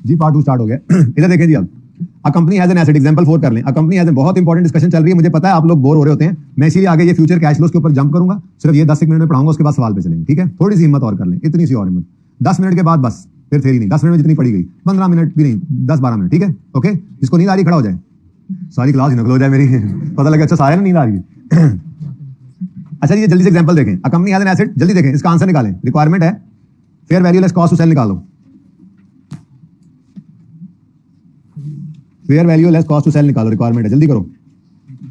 जी part 2 start हो गया। इधर देखें जी, अब अ company has an asset, example 4 कर लें। अ कंपनी हैज, बहुत इंपॉर्टेंट डिस्कशन चल रही है, मुझे पता है आप लोग बोर हो रहे होते हैं, मैं इसीलिए आगे ये फ्यूचर कैश फ्लोज के ऊपर जंप करूंगा। सिर्फ ये 10 मिनट में पढ़ाऊंगा, उसके बाद सवाल पे चलेंगे, ठीक है? थोड़ी सी हिम्मत और कर लें, इतनी सी और हिम्मत। 10 मिनट के बाद बस फिर थ्योरी नहीं, 10 मिनट में जितनी पड़ी गई, 15 मिनट भी नहीं, 10-12 मिनट, ठीक है? ओके, जिसको नींद आ रही खड़ा हो जाए, सारी क्लास ही नकल हो जाए मेरी। पता लगे अच्छा सारे में नींद आ रही है। अच्छा ये जल्दी से एग्जांपल देखें। A company has an asset, जल्दी देखें, इसका आंसर निकालें। रिक्वायरमेंट है fair value less cost to sell, निकालो। Fair value less cost to sell निकालो, रिक्वायरमेंट है, जल्दी करो,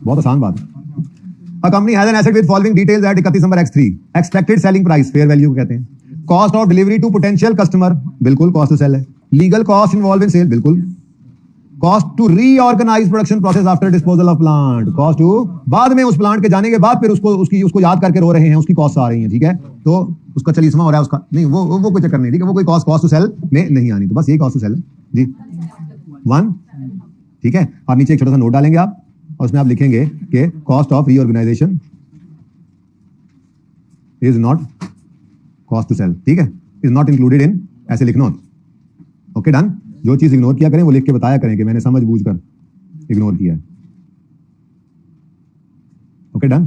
बहुत आसान बात है। A company has an asset with following details at 31 December X3। Expected selling price, fair value को कहते हैं। Cost of delivery to potential customer, बिल्कुल कॉस्ट टू सेल है। Legal cost involve in sale, बिल्कुल। Cost to reorganize production process after disposal of plant, cost to, बाद में उस plant के जाने के बाद फिर उसको याद करके रो रहे हैं, उसकी कॉस्ट आ रही है, ठीक है? तो उसका 40वां हो रहा है उसका, नहीं वो कोई चक्कर नहीं, ठीक है? वो कोई कॉस्ट टू सेल में नहीं आनी, तो बस यही कॉस्ट टू सेल है जी। 1, ठीक है? आप नीचे एक छोटा सा नोट डालेंगे आप, और उसमें आप लिखेंगे कि cost of reorganization is not cost to sell, ठीक है? इज नॉट इंक्लूडेड इन, ऐसे लिखना। Okay done. जो चीज इग्नोर किया करें वो लिख के बताया करें कि मैंने समझ बूझ कर इग्नोर किया है। ओके डन,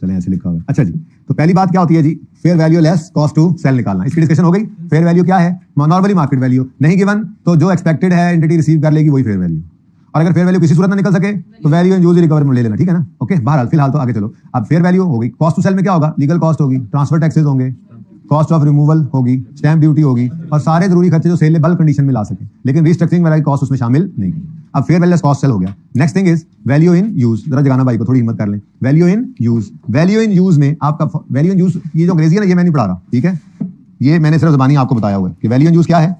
चलें ऐसे लिखा हुआ है। अच्छा जी, तो पहली बात क्या होती है जी? Fair value less cost to sell निकालना, इसकी डिस्कशन हो गई। फेयर वैल्यू क्या है? नॉर्मली मार्केट वैल्यू, नहीं गिवन तो जो एक्सपेक्टेड है एंटिटी रिसीव कर लेगी वही फेयर वैल्यू, और अगर फेयर वैल्यू किसी सूरत में निकल सके तो वैल्यू एंड यूज रिकवर में ले लेना, ठीक है ना? ओके, बहरहाल फिलहाल तो आगे चलो। अब फेयर वैल्यू हो गई। कॉस्ट टू सेल में क्या होगा? लीगल कॉस्ट होगी, ट्रांसफर टैक्सेस होंगे, कॉस्ट ऑफ रिमूवल होगी, स्टैंप ड्यूटी होगी, और सारे जरूरी खर्चे जो सेल बल्क कंडीशन में ला सके, लेकिन रिस्ट्रक्चरिंग वाला कॉस्ट उसमें शामिल नहीं। अब फेयर वैल्यू कॉस्ट सेल हो गया। Next thing is value in use. जरा जगाना भाई को, थोड़ी हिम्मत कर लें। Value in use, value in use में आपका वैल्यू इन यूज, ये जो अंग्रेजी है ना, ये मैं नहीं पढ़ा रहा, ठीक है? ये मैंने सिर्फ ज़बानी आपको बताया हुआ है कि वैल्यू इन यूज क्या है।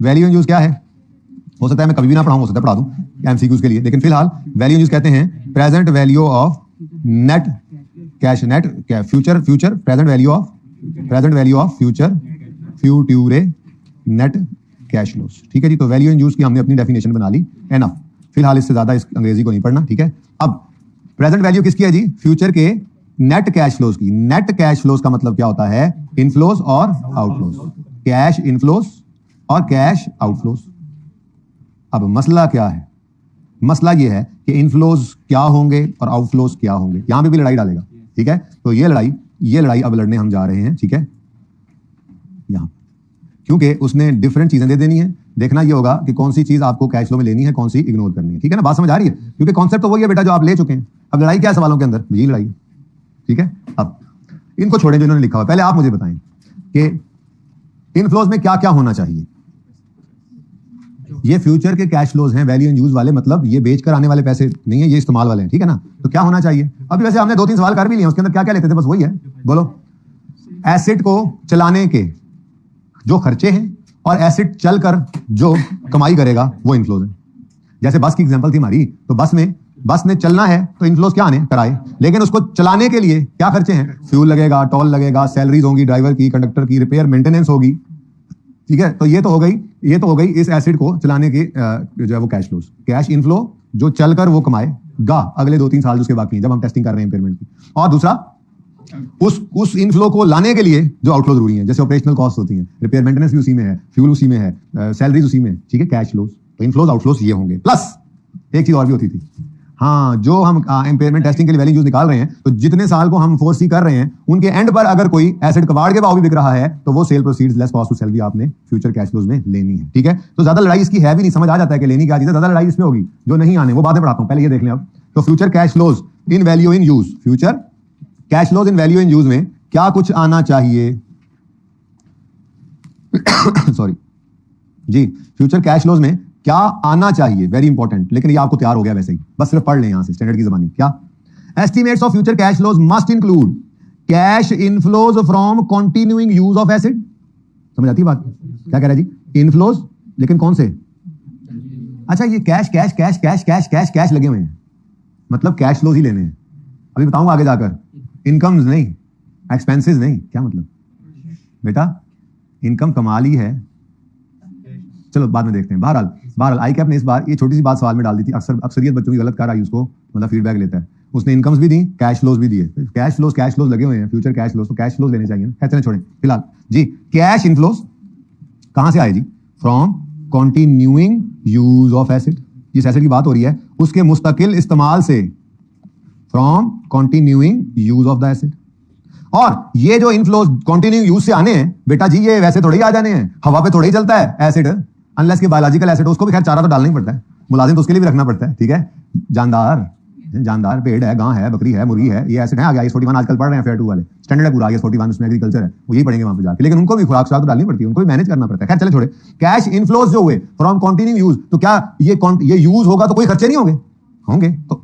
वैल्यू इन यूज क्या है? हो सकता है मैं कभी भी ना पढ़ाऊं, हो सकता है पढ़ा दूं एमसीक्यूज के लिए, लेकिन फिलहाल वैल्यू इन यूज कहते हैं present value of net cash, net future present value of future net cash flows, ठीक है जी? तो वैल्यू इन यूज की हमने अपनी डेफिनेशन बना ली, एनफ। फिलहाल इससे ज्यादा इस अंग्रेजी को नहीं पढ़ना, ठीक है? अब प्रेजेंट वैल्यू किसकी है जी? फ्यूचर के नेट कैश फ्लोज की। नेट कैश फ्लोज का मतलब क्या होता है? इनफ्लोज और आउटफ्लोज, कैश इनफ्लोज और कैश आउटफ्लोज। अब मसला क्या है? मसला यह है कि इनफ्लोज क्या होंगे और आउटफ्लोज क्या होंगे। यहां पे भी लड़ाई डालेगा, ठीक है? तो ये लड़ाई अब लड़ने हम जा रहे हैं, ठीक है? यहां, क्योंकि उसने डिफरेंट चीजें दे देनी है। देखना ये होगा कि कौन सी चीज आपको कैश फ्लो में लेनी है, कौन सी इग्नोर करनी है, ठीक है ना? बात समझ आ रही है? क्योंकि कॉन्सेप्ट तो वही है बेटा जो आप ले चुके हैं। अब लड़ाई क्या है सवालों के अंदर? यही लड़ाई, ठीक है? अब इनको छोड़ें जो इन्होंने लिखा हुआ, पहले आप मुझे बताएं कि इनफ्लोज में क्या क्या होना चाहिए। ये फ्यूचर के कैश फ्लोज हैं, वैल्यू इन यूज वाले, मतलब ये बेच कर आने वाले पैसे नहीं है, ये इस्तेमाल वाले हैं, ठीक है ना? तो क्या होना चाहिए? अभी वैसे हमने 2-3 सवाल कर भी लिए, उसके अंदर क्या क्या लेते थे, बस वही है। बोलो। एसेट को चलाने के जो खर्चे हैं और एसेट चलकर जो कमाई करेगा वो इनफ्लोज है। जैसे बस की एग्जांपल थी हमारी, तो बस ने चलना है तो इनफ्लोज क्या आने? किराए। लेकिन उसको चलाने के लिए क्या खर्चे हैं? फ्यूल लगेगा, टोल लगेगा, सैलरीज होंगी ड्राइवर की, कंडक्टर की, रिपेयर मेंटेनेंस होगी, ठीक है? तो ये तो हो गई इस एसेट को चलाने की जो है वो कैश फ्लोज। कैश इनफ्लो जो चलकर वो कमाएगा अगले 2-3 साल उसके बाकी हैं, जब हम टेस्टिंग कर रहे हैं इम्पेयरमेंट की। और दूसरा, उस इनफ्लो को लाने के लिए जो आउटफ्लो जरूरी है, जैसे ऑपरेशनल कॉस्ट होती है, रिपेयर मेंटेनेंस भी उसी में है, फ्यूल उसी में है, सैलरीज उसी में है, ठीक है? कैश फ्लोज, तो इनफ्लोज आउटफ्लोज ये होंगे। प्लस एक चीज और भी होती थी, हाँ, जो हम इम्पेयरमेंट टेस्टिंग के लिए वैल्यू यूज निकाल रहे हैं, तो जितने साल को हम फोरसी कर रहे हैं उनके एंड पर अगर कोई एसेट कबाड़ के भाव भी बिक रहा है तो वो sale proceeds less cost to sell भी आपने फ्यूचर कैश फ्लोज में लेनी है, ठीक है? तो ज्यादा लड़ाई इसकी है भी नहीं, समझ आ जाता है कि लेनी क्या चीज है। ज्यादा लड़ाई इसमें होगी जो नहीं आने, वो बातें पढ़ाता हूं, पहले ये देख लें। अब तो future cash flows in value in use, future cash flows in value in use में क्या कुछ आना चाहिए? सॉरी जी, फ्यूचर कैश फ्लोज में क्या आना चाहिए? Very important. लेकिन ये आपको तैयार हो गया वैसे ही, बस सिर्फ पढ़ लें यहां से स्टैंडर्ड की ज़बानी। क्या? Estimates of future cash flows must include cash inflows from continuing use of asset. समझ आती बात? क्या कह रहा है जी? इनफ्लोज, लेकिन कौन से? अच्छा, ये cash cash cash cash cash cash cash लगे हुए हैं, मतलब कैश फ्लोज ही लेने हैं। अभी बताऊंगा आगे जाकर, इनकम्स नहीं, एक्सपेंसेस नहीं। क्या मतलब बेटा? इनकम कमाल ही है, चलो बाद में देखते हैं। बहरहाल आई कैप ने इस बार ये छोटी सी बात सवाल में डाल दी थी, अक्सरियत बच्चों की गलत कर आई, उसको मतलब फीडबैक लेता है। उसने इनकम्स भी दी, कैश फ्लोज भी दिए। कैश फ्लोज लगे हुए हैं, फ्यूचर कैश फ्लोज, तो कैश फ्लोज लेने चाहिए ना। कैसे छोड़ें फिलहाल जी। कैश इनफ्लोज कहां से आए जी? From continuing use of asset, जिस एसिड की बात हो रही है उसके मुस्तकिल इस्तेमाल से, from continuing use of the asset. और ये जो इनफ्लोज कॉन्टिन्यूइंग यूज से आने हैं बेटा जी, ये वैसे थोड़े ही आ जाने हैं, हवा पे थोड़े ही चलता है एसिड, अनलेस के बायोलॉजिकल एसिड, उसको भी खैर चारा तो डालना ही पड़ता है, मुलाजिम तो उसके लिए भी रखना पड़ता है, ठीक है। जानदार पेड़ है, गां है, बकरी है, मुर्गी है, ये एसिड है। आ गया IS-41 आजकल पढ़ रहे हैं फेयर 2 वाले, स्टैंडर्ड है पूरा IS-41, उसमें एग्रीकल्चर है, वो यही पढ़ेंगे वहां पे जाके, लेकिन उनको भी खुराक तो डालनी पड़ती है, उनको भी मैनेज करना पड़ता है। खैर चले छोड़े, कैश इनफ्लोज जो हुए फ्रॉम कॉन्टिन्यूइंग यूज, तो क्या ये यूज होगा तो कोई खर्चे नहीं होंगे तो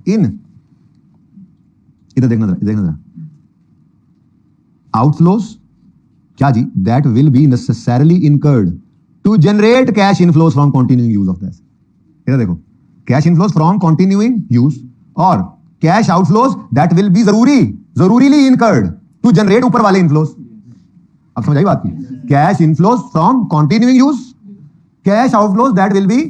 इधर देखना जरा, आउटफ्लोज क्या जी, that will be necessarily incurred to generate cash inflows from continuing use of that. इधर देखो, cash inflows from continuing use और cash outflows that will be जरूरीली इनकर्ड टू जनरेट ऊपर वाले इनफ्लोज। अब समझ आई बात की, cash inflows from continuing use, cash outflows that will be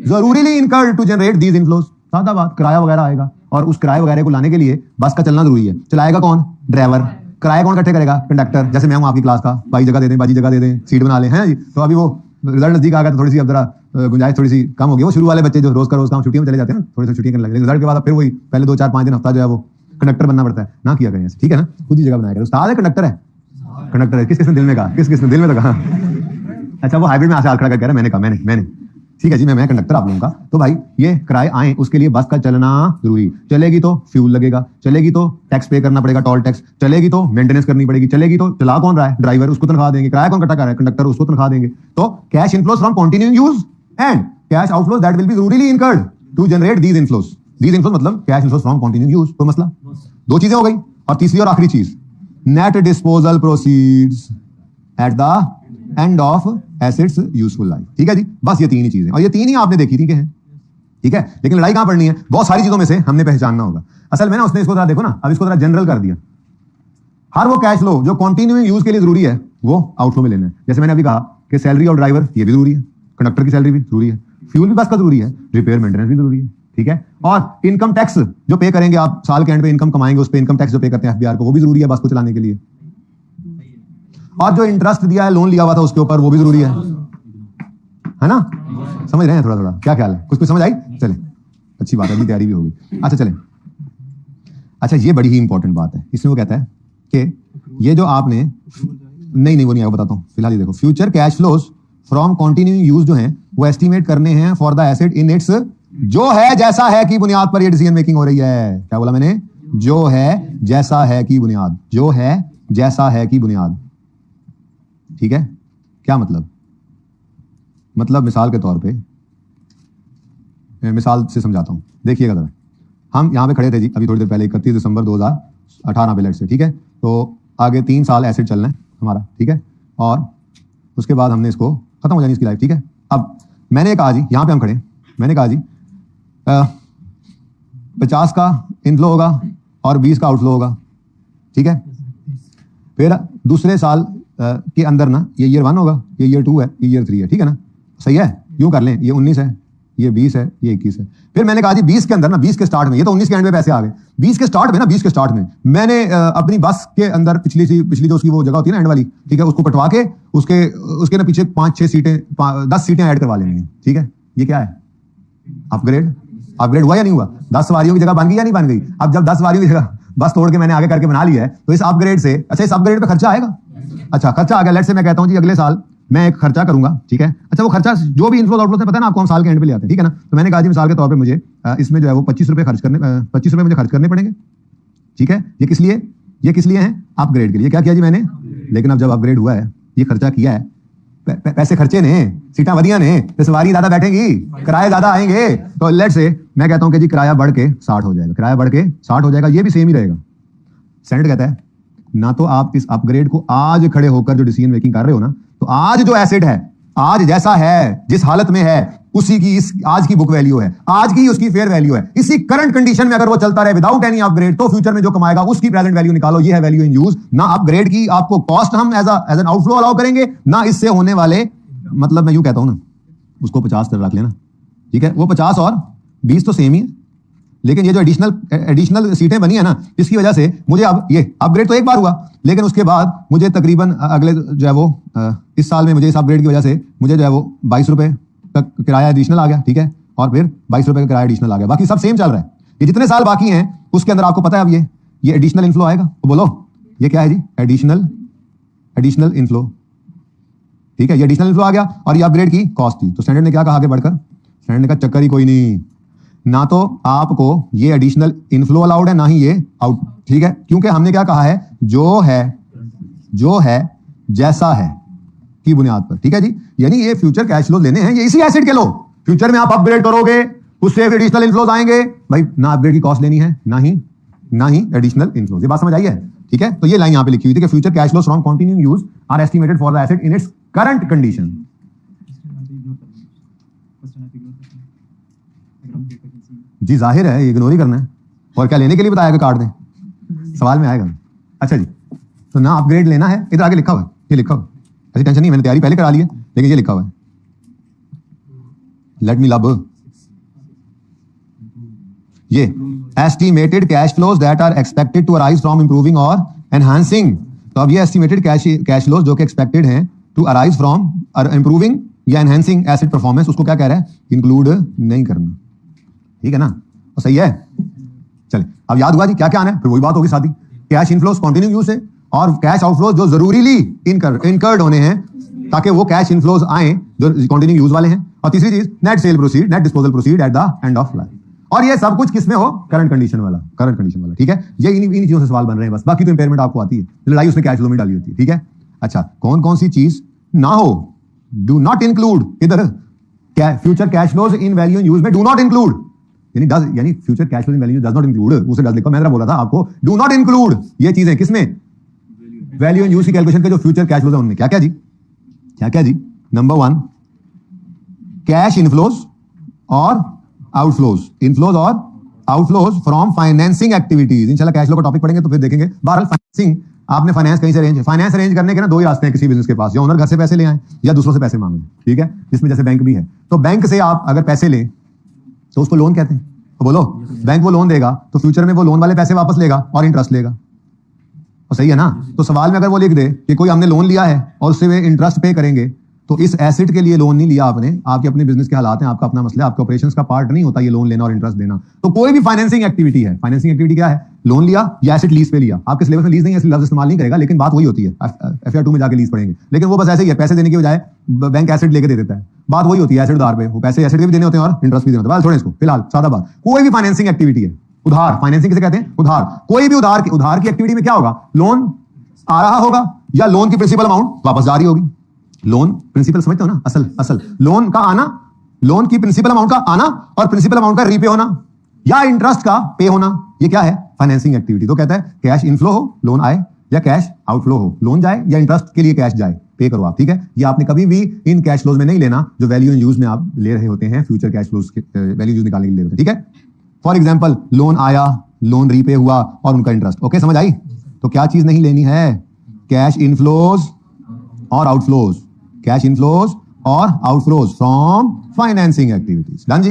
जरूरीली incurred to generate these inflows. सादा बात, किराया वगैरह आएगा और उस किराए वगैरह को लाने के लिए बस का चलना जरूरी है। चलाएगा कौन? ड्राइवर। किराया कौन इकट्ठे करेगा? कंडक्टर। जैसे मैं हूं आपकी क्लास का, बाई जगह दे दें, बाजी जगह दे दें, सीट बना लें, है जी। तो अभी वो रिजल्ट नजदीक आ गया तो थोड़ी सी अब जरा गुंजाइश थोड़ी सी कम हो गई। वो शुरू वाले बच्चे जो रोज का रोज काम छुट्टियों में चले जाते हैं ना, थोड़ी सी छुट्टियां करने लगे, रिजल्ट के बाद फिर वही पहले 2-4-5 दिन हफ्ता जो है वो कंडक्टर बनना पड़ता है ना। किया करें ऐसे, ठीक है ना, खुद ही जगह बनाया करें। उस्ताद है कंडक्टर है, कंडक्टर है। किस ने दिल में कहा? किस ने दिल में तो कहा? अच्छा, वो हाइब्रिड में आसे खड़ा कर कह रहा है, मैंने ठीक है जी, मैं कंडक्टर आप लोगों का। तो भाई ये किराए आए, उसके लिए बस का चलना जरूरी। चलेगी तो फ्यूल लगेगा, चलेगी तो टैक्स पे करना पड़ेगा, टोल टैक्स, चलेगी तो मेंटेनेंस करनी पड़ेगी, चलेगी तो चला कौन रहा है? ड्राइवर, उसको तनख्वाह देंगे। किराया कौन इकट्ठा कर रहा है? कंडक्टर, उसको तनख्वाह देंगे। तो cash inflows from continuing use and cash outflows that will be जरूरीली incurred to generate these inflows. These inflows मतलब cash inflows from continuing use. कोई मसला? दो चीजें हो गई। और तीसरी और आखिरी चीज, net disposal proceeds at the end of acids useful life. ठीक है जी, बस ये तीन ही चीजें, और ये तीन ही आपने देखी थी कि है, ठीक है। लेकिन लड़ाई कहां पड़नी है? बहुत सारी चीजों में से हमने पहचानना होगा। असल में ना उसने इसको जरा देखो ना, अब इसको जरा जनरल कर दिया। हर वो कैश फ्लो जो कंटिन्यूइंग यूज के लिए जरूरी है वो आउटफ्लो में लेना है। जैसे मैंने अभी कहा कि सैलरी और ड्राइवर ये भी जरूरी है, कंडक्टर की सैलरी भी जरूरी है, फ्यूल भी बस का जरूरी है, रिपेयर मेंटेनेंस भी जरूरी है, ठीक है। और इनकम टैक्स जो पे करेंगे आप, साल के एंड पे इनकम कमाएंगे, उस पे इनकम टैक्स जो पे करते हैं FBR को, वो भी जरूरी है बस को चलाने के लिए। और जो इंटरेस्ट दिया है, लोन लिया हुआ था उसके ऊपर, वो भी जरूरी है ना। समझ रहे हैं? थोड़ा थोड़ा क्या ख्याल है? कुछ समझ आई? चले, अच्छी बात है, अभी तैयारी भी होगी। अच्छा चले, अच्छा ये बड़ी ही इंपॉर्टेंट बात है। इसमें वो कहता है कि ये जो आपने नहीं वो नहीं आएगा, बताता हूं फिलहाल। ये देखो, future cash flows from continuing use जो है वो एस्टिमेट करने हैं for the asset in it's जो है जैसा है की बुनियाद पर ये डिसीजन मेकिंग हो रही है। क्या बोला मैंने? जो है जैसा है की बुनियाद, जो है जैसा है की बुनियाद, ठीक है। क्या मतलब? मतलब मिसाल के तौर पे, मिसाल से समझाता हूं, देखिएगा जरा। हम यहां पे खड़े थे जी अभी थोड़ी देर पहले, 31 दिसंबर 2018 पे, लेट से, ठीक है। तो आगे 3 साल एसिड चलना है हमारा, ठीक है। और उसके बाद हमने इसको खत्म हो जानी इसकी लाइफ, ठीक है। अब मैंने कहा जी, यहां पे हम खड़े, मैंने कहा जी 50 का इनफ्लो होगा और 20 का आउटफ्लो होगा, ठीक है। फिर दूसरे साल के अंदर ना ये ईयर 1 होगा, ये ईयर 2 है, ये ईयर 3 है, ठीक है ना। सही है, यूं कर लें, ये 19 है, ये 20 है, ये 21 है। फिर मैंने कहा जी 20 के अंदर ना, 20 के स्टार्ट में, ये तो 19 के एंड में पैसे आ गए, 20 के स्टार्ट में ना, 20 के स्टार्ट में मैंने अपनी बस के अंदर पिछली जो उसकी वो जगह होती है ना एंड वाली, ठीक है, उसको कटवा के उसके ना पीछे 5-6 सीटें 10 सीटें ऐड करवा लेंगे, ठीक है। ये क्या है? अपग्रेड हुआ या नहीं हुआ? 10 सवारियों की जगह बन गई या नहीं बन गई? अब जब 10 सवारियों की जगह बस तोड़ के मैंने आगे करके बना लिया है, तो इस अपग्रेड से, अच्छा इस अपग्रेड पे खर्चा आएगा। अच्छा खर्चा आ गया, लेट से मैं कहता हूं जी अगले साल मैं एक खर्चा करूंगा, ठीक है। अच्छा वो खर्चा जो भी इनफ्लो आउटफ्लो से पता है ना आपको, हम साल के एंड पे ले आते हैं, ठीक है ना। तो मैंने कहा जी मिसाल के तौर पे मुझे इसमें जो है वो 25 रुपए मुझे खर्च करने पड़ेंगे, ठीक है। ये किस लिए? ये किस लिए है? अपग्रेड के लिए। क्या किया जी मैंने? लेकिन अब जब अपग्रेड हुआ है, ये खर्चा किया है, पैसे खर्चे ने, सीटा वधिया ने, तो सवारी ज्यादा बैठेंगी, किराए ज्यादा आएंगे, तो लेट से मैं कहता हूं कि जी किराया बढ़ के 60 हो जाएगा, किराया बढ़ के 60 हो जाएगा, ये भी सेम ही रहेगा। सेनेट कहता है ना, तो आप इस अपग्रेड को आज खड़े होकर जो डिसीजन मेकिंग कर रहे हो ना, तो आज जो एसेट है, आज जैसा है, जिस हालत में है, उसी की इस आज की बुक वैल्यू है, आज की उसकी फेयर वैल्यू है। इसी करंट कंडीशन में अगर वो चलता रहे विदाउट एनी अपग्रेड, तो फ्यूचर में जो कमाएगा उसकी प्रेजेंट वैल्यू निकालो, ये है वैल्यू इन यूज। ना अपग्रेड की आपको कॉस्ट हम एज एन आउटफ्लो अलाउ करेंगे, ना इससे होने वाले, मतलब मैं यूं कहता हूं ना, उसको 50 रख लेना, ठीक है। वो 50 और 20 तो सेम ही है, लेकिन ये जो एडिशनल सीटें बनी है ना, इसकी वजह से मुझे अब ये अपग्रेड तो एक बार हुआ, लेकिन उसके बाद मुझे तकरीबन अगले जो है वो इस साल में मुझे इस अपग्रेड की वजह से मुझे जो है वो 22 रुपए का किराया एडिशनल आ गया, ठीक है, और फिर 22 रुपए का किराया एडिशनल आ गया। बाकी सब सेम चल रहा है। ये जितने साल बाकी हैं उसके अंदर आपको पता है अब ये एडिशनल इनफ्लो आएगा। तो बोलो ये क्या है जी? एडिशनल इनफ्लो, ठीक है, ये एडिशनल इनफ्लो आ गया और ये अपग्रेड की कॉस्ट थी। तो स्टैंडर्ड ने क्या कहा आगे बढ़कर? स्टैंडर्ड ने कहा चक्कर ही कोई नहीं, ना तो आपको ये एडिशनल इनफ्लो अलाउड है ना ही ये आउट, ठीक है, क्योंकि हमने क्या कहा है, जो है जैसा है की बुनियाद पर, ठीक है जी। यानी ये फ्यूचर कैश फ्लो लेने हैं, ये इसी एसेट के लो। फ्यूचर में आप अपग्रेड करोगे, उससे एडिशनल इनफ्लोज आएंगे भाई, ना अपग्रेड की कॉस्ट लेनी है ना ही एडिशनल इनफ्लोज। ये बात समझ आई है, ठीक है। तो ये लाइन यहां पे लिखी हुई थी कि future cash flows from continuing use are estimated for the asset in its current condition. जी जाहिर है, ये इग्नोर ही करना है, और क्या लेने के लिए बताया कि कार्ड दें, सवाल में आएगा। अच्छा जी, तो ना अपग्रेड लेना है, इधर आगे लिखा हुआ है, ये लिखा हुआ है, ऐसी टेंशन नहीं, मैंने तैयारी पहले करा ली है, लेकिन ये लिखा हुआ है, लेट मी लब ये estimated cash flows that are expected to arise from improving और एनहांसिंग। तो अब ये एस्टिमेटेड कैश फ्लोज जो कि एक्सपेक्टेड हैं टू अराइज फ्रॉम इंप्रूविंग या एनहांसिंग एसेट परफॉर्मेंस, उसको क्या कह रहा है? इंक्लूड नहीं करना, ठीक है ना? तो सही है। चले अब याद हुआ जी क्या क्या आना है, फिर वही बात होगी साथी, कैश इनफ्लोज कंटिन्यू यूज से और कैश आउटफ्लोज जो जरूरीली इनकर्ड होने हैं ताकि वो कैश इनफ्लोज आए जो कंटिन्यू यूज वाले हैं। और तीसरी चीज net cell proceed, net disposal proceed at the end of life. और ये सब कुछ किसमें हो? करंट कंडीशन वाला, ठीक है। ये इन्हीं चीजों से सवाल बन रहे हैं बस, बाकी तो इंपेयरमेंट आपको आती है, लड़ाई उसने कैश फ्लो में डाली होती है, ठीक है। अच्छा, कौन कौन सी चीज ना हो? डू नॉट इंक्लूड, इधर future cash flows in value in use में डू नॉट इंक्लूड, यानी future cash flow in value does not include, उसे डज लिखो। मैंने बोला था आपको डू नॉट इंक्लूड ये चीजें किसमें? वैल्यू इन यूज की कैलकुलेशन के जो फ्यूचर कैश फ्लोज है उनमें क्या क्या जी? नंबर 1 कैश इनफ्लोज और आउटफ्लोज, इनफ्लोज और आउटफ्लोज फ्रॉम फाइनेंसिंग एक्टिविटीज। इंशाल्लाह कैश फ्लो का टॉपिक पढ़ेंगे तो फिर देखेंगे। बहरहाल फाइनेंसिंग, आपने फाइनेंस कहीं से फाइनेंस अरेंज करने के ना दो ही रास्ते हैं किसी बिजनेस के पास, या ओनर घर से पैसे ले आए या दूसरों से पैसे मांगे, ठीक है, जिसमें जैसे बैंक भी है। तो बैंक से आप अगर पैसे लें तो उसको लोन कहते हैं। तो बोलो बैंक वो लोन देगा तो फ्यूचर में वो लोन वाले पैसे वापस लेगा और इंटरेस्ट लेगा, तो सही है ना? तो सवाल में अगर वो लिख दे कि कोई हमने लोन लिया है और उससे वे इंटरेस्ट पे करेंगे, तो इस एसेट के लिए लोन नहीं लिया आपने, आपके अपने बिजनेस के हालात हैं, आपका अपना मसला है, आपके ऑपरेशंस का पार्ट नहीं होता ये लोन लेना और इंटरेस्ट देना। तो कोई भी फाइनेंसिंग एक्टिविटी है, फाइनेंसिंग एक्टिविटी क्या है? लोन लिया या एसेट लीज पे लिया। आपके सिलेबस में लीज नहीं है इसलिए लफ्ज इस्तेमाल नहीं करेगा, लेकिन बात वही होती है, FR 2 में जाके लीज पढ़ेंगे, लेकिन वो बस ऐसे ही है, पैसे देने की बजाय बैंक एसेट लेके दे देता है। बात वही होती है, एसेट उधार पे, वो पैसे एसेट के भी देने होते हैं और इंटरेस्ट भी देने होते हैं। छोड़े इसको, फिलहाल सादा बात, कोई भी फाइनेंसिंग एक्टिविटी है, उधार, फाइनेंसिंग किसे कहते हैं? उधार। कोई भी उधार की एक्टिविटी में क्या होगा? लोन आ रहा होगा या लोन की प्रिंसिपल अमाउंट वापस जा रही होगी। लोन प्रिंसिपल समझते हो ना? असल लोन का आना, लोन की प्रिंसिपल अमाउंट का आना और प्रिंसिपल अमाउंट का रीपे होना या इंटरेस्ट का पे होना, ये क्या है? Financing activity. तो कहता है कैश इनफ्लो हो, लोन आए, या कैश आउटफ्लो हो, लोन जाए या इंटरेस्ट के लिए कैश जाए, पे करो आप, ठीक है। ये आपने कभी भी इन कैश फ्लोज में नहीं लेना जो वैल्यू इन यूज में आप ले रहे होते हैं, फ्यूचर कैश फ्लोज के वैल्यू यूज निकालने के लिए ले रहे होते हैं, ठीक है। फॉर एग्जाम्पल लोन आया, लोन रीपे हुआ और उनका इंटरेस्ट, ओके, समझ आई? तो क्या चीज नहीं लेनी है? कैश इनफ्लोज और आउटफ्लोज, कैश इनफ्लोज और outflows from financing activities. Done जी।